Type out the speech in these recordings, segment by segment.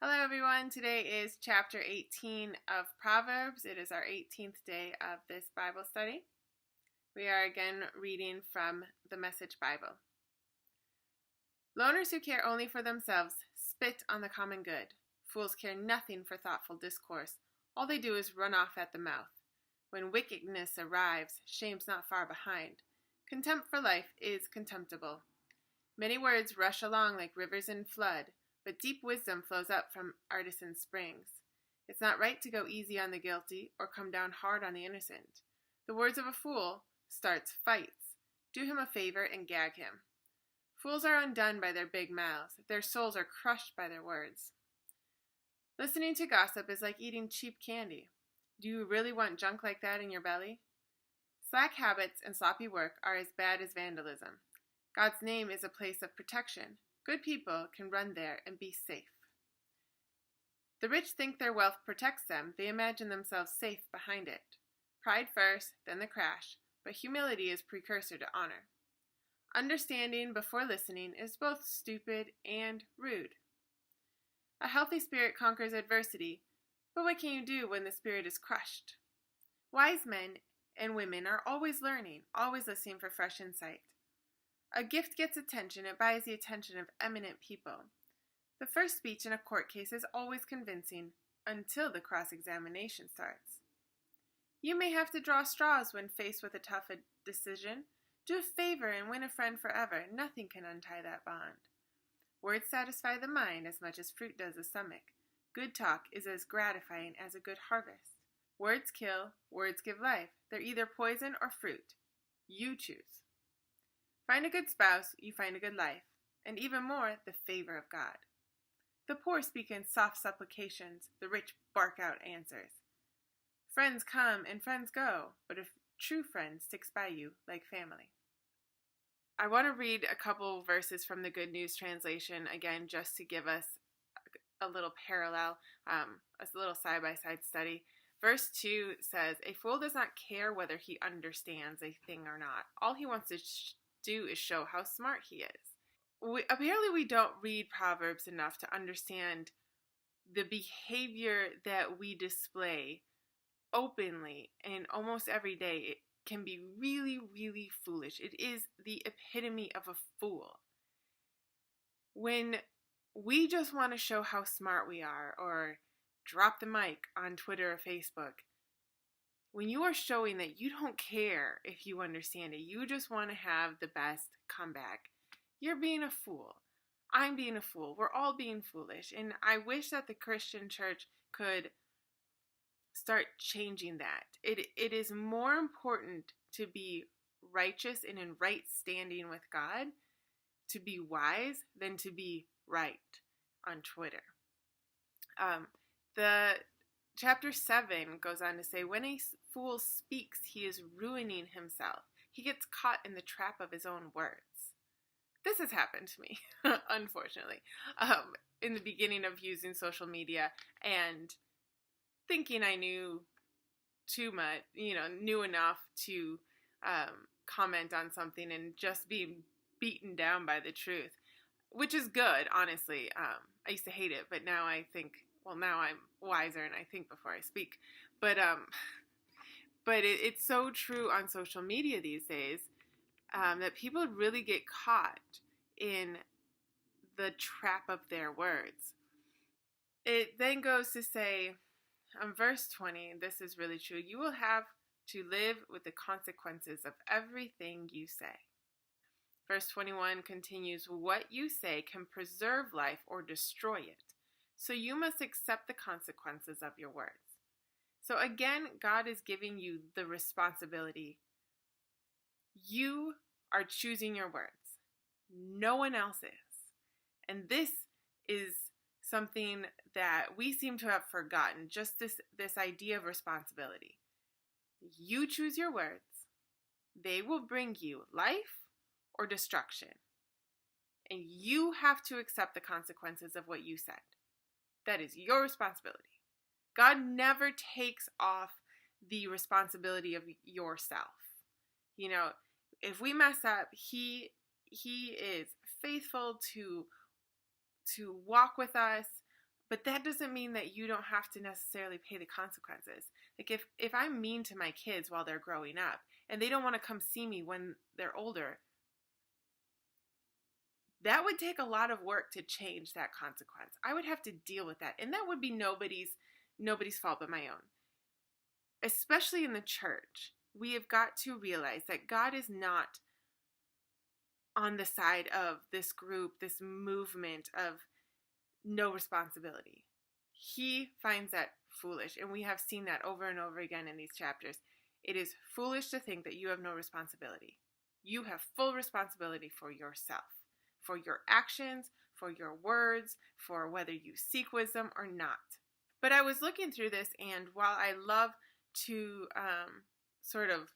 Hello everyone, today is chapter 18 of Proverbs. It is our 18th day of this Bible study. We are again reading from the Message Bible. Loners who care only for themselves spit on the common good. Fools care nothing for thoughtful discourse. All they do is run off at the mouth. When wickedness arrives, shame's not far behind. Contempt for life is contemptible. Many words rush along like rivers in flood, but deep wisdom flows up from artisan springs. It's not right to go easy on the guilty or come down hard on the innocent. The words of a fool starts fights. Do him a favor and gag him. Fools are undone by their big mouths. Their souls are crushed by their words. Listening to gossip is like eating cheap candy. Do you really want junk like that in your belly? Slack habits and sloppy work are as bad as vandalism. God's name is a place of protection. Good people can run there and be safe. The rich think their wealth protects them. They imagine themselves safe behind it. Pride first, then the crash, but humility is precursor to honor. Understanding before listening is both stupid and rude. A healthy spirit conquers adversity, but what can you do when the spirit is crushed? Wise men and women are always learning, always listening for fresh insight. A gift gets attention, it buys the attention of eminent people. The first speech in a court case is always convincing until the cross-examination starts. You may have to draw straws when faced with a tough decision. Do a favor and win a friend forever. Nothing can untie that bond. Words satisfy the mind as much as fruit does the stomach. Good talk is as gratifying as a good harvest. Words kill, words give life. They're either poison or fruit. You choose. Find a good spouse, you find a good life, and even more, the favor of God. The poor speak in soft supplications, the rich bark out answers. Friends come and friends go, but a true friend sticks by you like family. I want to read a couple verses from the Good News Translation, again, just to give us a little parallel, a little side-by-side study. Verse 2 says, "A fool does not care whether he understands a thing or not. All he wants to do is show how smart he is." Apparently we don't read Proverbs enough to understand the behavior that we display openly and almost every day. It can be really, really foolish. It is the epitome of a fool. When we just want to show how smart we are or drop the mic on Twitter or Facebook, when you are showing that you don't care if you understand it, you just want to have the best comeback, you're being a fool. I'm being a fool. We're all being foolish. And I wish that the Christian church could start changing that. It is more important to be righteous and in right standing with God, to be wise, than to be right on Twitter. The Chapter 7 goes on to say, when a fool speaks, he is ruining himself. He gets caught in the trap of his own words. This has happened to me, unfortunately, in the beginning of using social media and thinking I knew too much, knew enough to comment on something and just being beaten down by the truth, which is good, honestly. I used to hate it, but now I think, now I'm wiser and I think before I speak. But it's so true on social media these days that people really get caught in the trap of their words. It then goes to say, verse 20, this is really true, you will have to live with the consequences of everything you say. Verse 21 continues, what you say can preserve life or destroy it. So you must accept the consequences of your words. So again, God is giving you the responsibility. You are choosing your words. No one else is. And this is something that we seem to have forgotten, just this idea of responsibility. You choose your words. They will bring you life or destruction. And you have to accept the consequences of what you said. That is your responsibility. God never takes off the responsibility of yourself. If we mess up, He is faithful to walk with us, But that doesn't mean that you don't have to necessarily pay the consequences. Like if I'm mean to my kids while they're growing up and they don't want to come see me when they're older, that would take a lot of work to change that consequence. I would have to deal with that. And that would be nobody's fault but my own. Especially in the church, we have got to realize that God is not on the side of this group, this movement of no responsibility. He finds that foolish, and we have seen that over and over again in these chapters. It is foolish to think that you have no responsibility. You have full responsibility for yourself, for your actions, for your words, for whether you seek wisdom or not. But I was looking through this, and while I love to sort of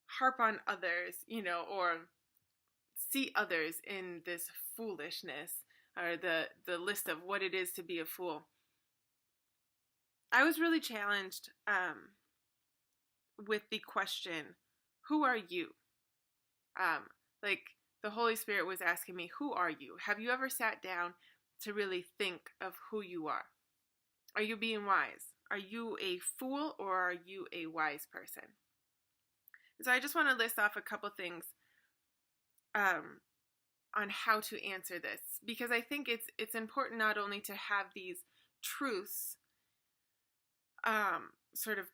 harp on others, or see others in this foolishness, or the list of what it is to be a fool, I was really challenged with the question, who are you? Like the Holy Spirit was asking me, who are you? Have you ever sat down to really think of who you are? Are you being wise? Are you a fool or are you a wise person? So I just want to list off a couple things on how to answer this, because I think it's important not only to have these truths sort of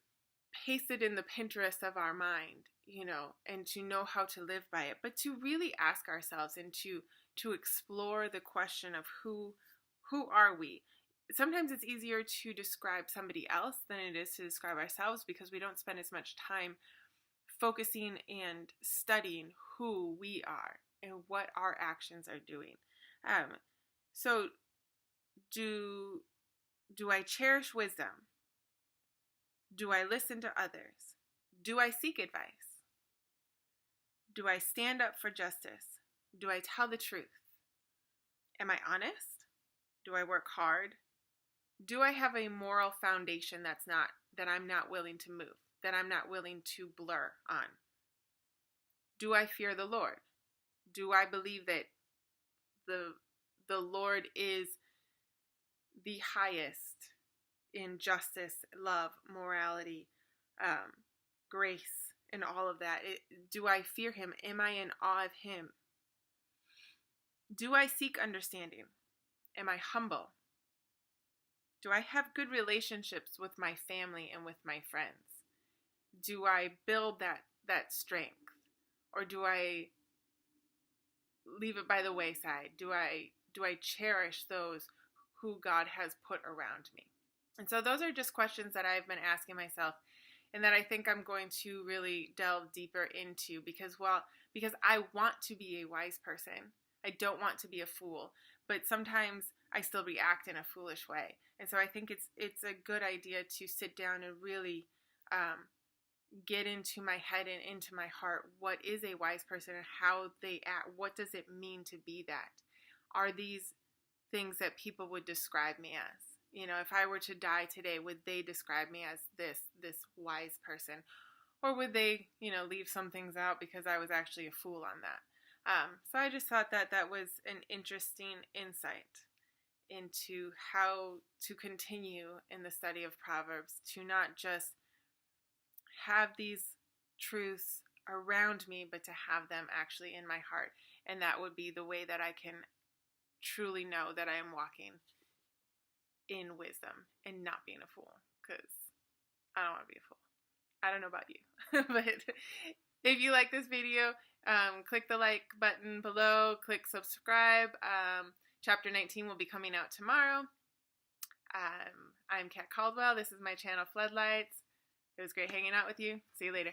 pasted in the Pinterest of our mind, and to know how to live by it, but to really ask ourselves and to explore the question of who are we? Sometimes it's easier to describe somebody else than it is to describe ourselves, because we don't spend as much time focusing and studying who we are and what our actions are doing. So do I cherish wisdom? Do I listen to others? Do I seek advice? Do I stand up for justice? Do I tell the truth? Am I honest? Do I work hard? Do I have a moral foundation that I'm not willing to move, that I'm not willing to blur on? Do I fear the Lord? Do I believe that the Lord is the highest in justice, love, morality, grace, and all of that? Do I fear him? Am I in awe of him? Do I seek understanding? Am I humble? Do I have good relationships with my family and with my friends? Do I build that strength? Or do I leave it by the wayside? Do I cherish those who God has put around me? And so those are just questions that I've been asking myself, and that I think I'm going to really delve deeper into, because I want to be a wise person. I don't want to be a fool, but sometimes I still react in a foolish way. And so I think it's a good idea to sit down and really get into my head and into my heart. What is a wise person and how they act? What does it mean to be that? Are these things that people would describe me as? If I were to die today, would they describe me as this wise person? Or would they, leave some things out because I was actually a fool on that? So I just thought that was an interesting insight into how to continue in the study of Proverbs, to not just have these truths around me, but to have them actually in my heart. And that would be the way that I can truly know that I am walking in wisdom and not being a fool, because I don't want to be a fool. I don't know about you, but if you like this video, click the like button below, click subscribe. Chapter 19 will be coming out tomorrow. I'm Kat Caldwell. This is my channel, Floodlights. It was great hanging out with you. See you later.